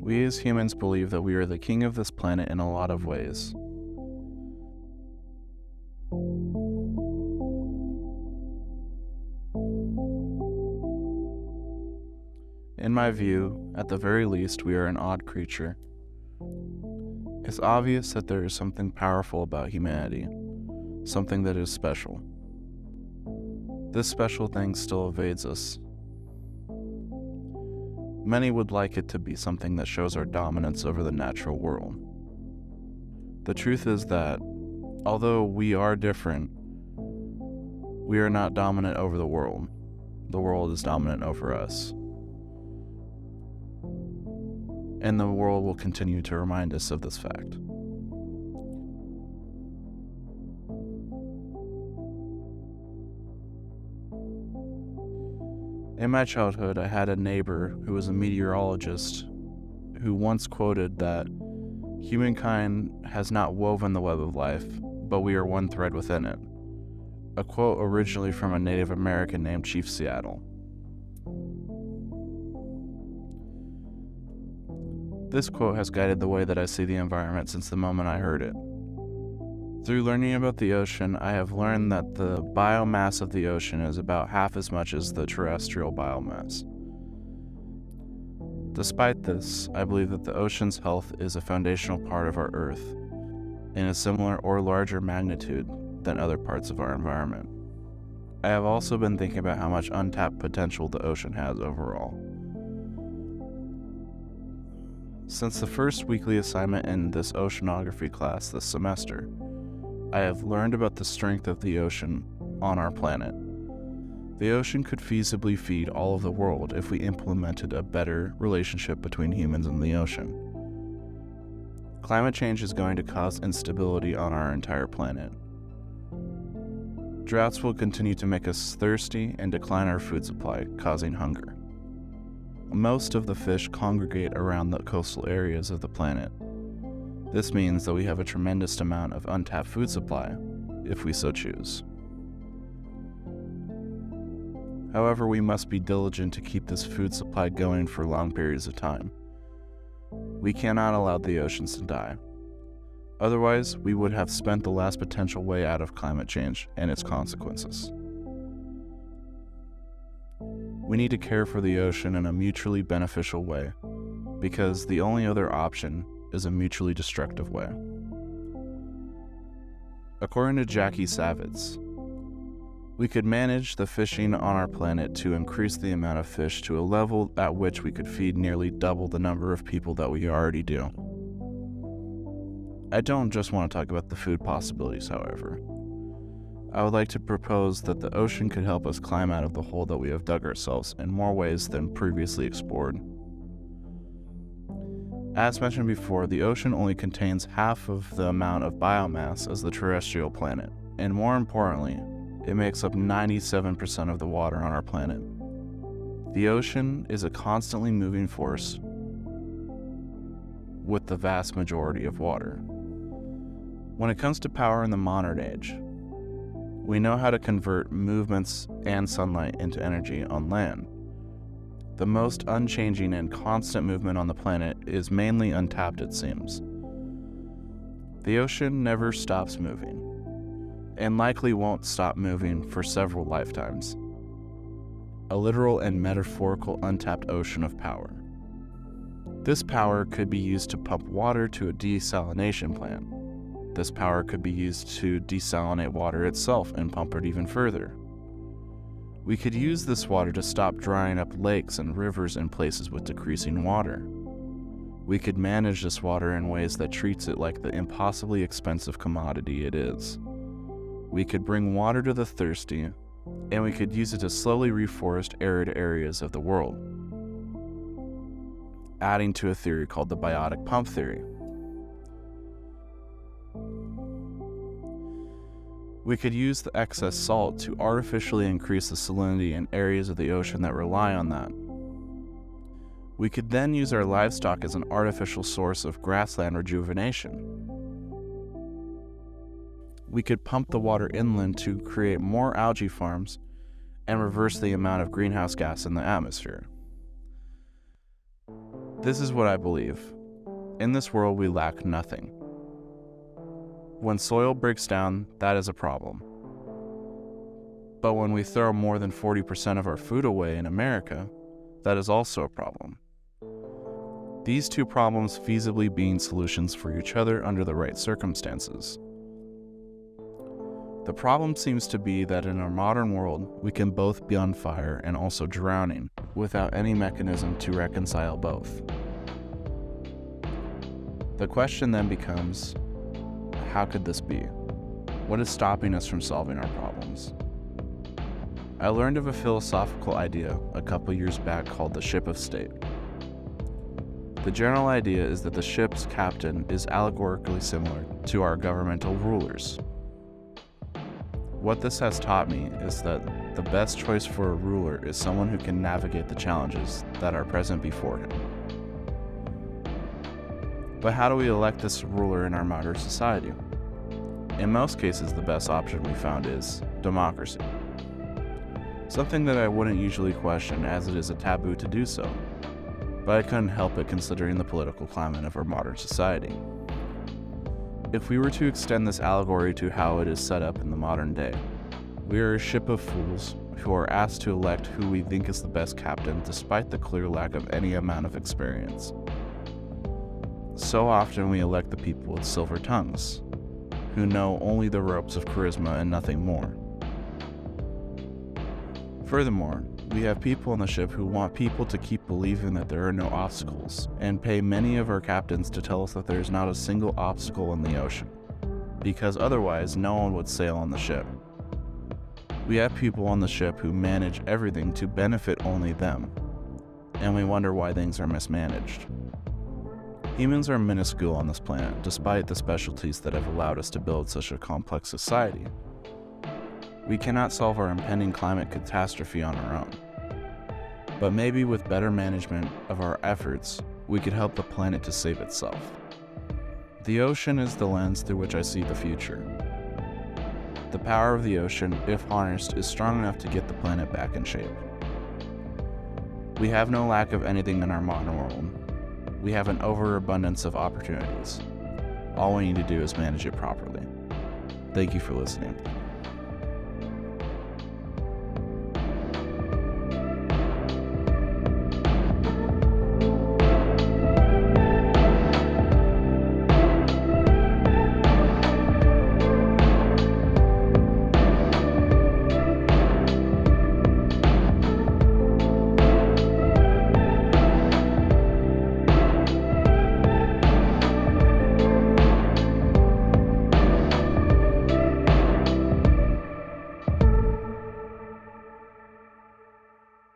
We as humans believe that we are the king of this planet in a lot of ways. In my view, at the very least, we are an odd creature. It's obvious that there is something powerful about humanity, something that is special. This special thing still evades us. Many would like it to be something that shows our dominance over the natural world. The truth is that, although we are different, we are not dominant over the world. The world is dominant over us. And the world will continue to remind us of this fact. In my childhood, I had a neighbor who was a meteorologist who once quoted that humankind has not woven the web of life, but we are one thread within it. A quote originally from a Native American named Chief Seattle. This quote has guided the way that I see the environment since the moment I heard it. Through learning about the ocean, I have learned that the biomass of the ocean is about half as much as the terrestrial biomass. Despite this, I believe that the ocean's health is a foundational part of our Earth, in a similar or larger magnitude than other parts of our environment. I have also been thinking about how much untapped potential the ocean has overall. Since the first weekly assignment in this oceanography class this semester, I have learned about the strength of the ocean on our planet. The ocean could feasibly feed all of the world if we implemented a better relationship between humans and the ocean. Climate change is going to cause instability on our entire planet. Droughts will continue to make us thirsty and decline our food supply, causing hunger. Most of the fish congregate around the coastal areas of the planet. This means that we have a tremendous amount of untapped food supply, if we so choose. However, we must be diligent to keep this food supply going for long periods of time. We cannot allow the oceans to die. Otherwise, we would have spent the last potential way out of climate change and its consequences. We need to care for the ocean in a mutually beneficial way, because the only other option is a mutually destructive way. According to Jackie Savitz, we could manage the fishing on our planet to increase the amount of fish to a level at which we could feed nearly double the number of people that we already do. I don't just want to talk about the food possibilities, however. I would like to propose that the ocean could help us climb out of the hole that we have dug ourselves in more ways than previously explored. As mentioned before, the ocean only contains half of the amount of biomass as the terrestrial planet, and more importantly, it makes up 97% of the water on our planet. The ocean is a constantly moving force with the vast majority of water. When it comes to power in the modern age, we know how to convert movements and sunlight into energy on land. The most unchanging and constant movement on the planet is mainly untapped, it seems. The ocean never stops moving, and likely won't stop moving for several lifetimes. A literal and metaphorical untapped ocean of power. This power could be used to pump water to a desalination plant. This power could be used to desalinate water itself and pump it even further. We could use this water to stop drying up lakes and rivers in places with decreasing water. We could manage this water in ways that treats it like the impossibly expensive commodity it is. We could bring water to the thirsty, and we could use it to slowly reforest arid areas of the world, adding to a theory called the biotic pump theory. We could use the excess salt to artificially increase the salinity in areas of the ocean that rely on that. We could then use our livestock as an artificial source of grassland rejuvenation. We could pump the water inland to create more algae farms and reverse the amount of greenhouse gas in the atmosphere. This is what I believe. In this world, we lack nothing. When soil breaks down, that is a problem. But when we throw more than 40% of our food away in America, that is also a problem. These two problems feasibly being solutions for each other under the right circumstances. The problem seems to be that in our modern world, we can both be on fire and also drowning without any mechanism to reconcile both. The question then becomes, how could this be? What is stopping us from solving our problems? I learned of a philosophical idea a couple years back called the ship of state. The general idea is that the ship's captain is allegorically similar to our governmental rulers. What this has taught me is that the best choice for a ruler is someone who can navigate the challenges that are present before him. But how do we elect this ruler in our modern society? In most cases, the best option we found is democracy. Something that I wouldn't usually question, as it is a taboo to do so, but I couldn't help it considering the political climate of our modern society. If we were to extend this allegory to how it is set up in the modern day, we are a ship of fools who are asked to elect who we think is the best captain despite the clear lack of any amount of experience. So often we elect the people with silver tongues, who know only the ropes of charisma and nothing more. Furthermore, we have people on the ship who want people to keep believing that there are no obstacles, and pay many of our captains to tell us that there is not a single obstacle in the ocean, because otherwise no one would sail on the ship. We have people on the ship who manage everything to benefit only them, and we wonder why things are mismanaged. Humans are minuscule on this planet, despite the specialties that have allowed us to build such a complex society. We cannot solve our impending climate catastrophe on our own. But maybe with better management of our efforts, we could help the planet to save itself. The ocean is the lens through which I see the future. The power of the ocean, if harnessed, is strong enough to get the planet back in shape. We have no lack of anything in our modern world. We have an overabundance of opportunities. All we need to do is manage it properly. Thank you for listening.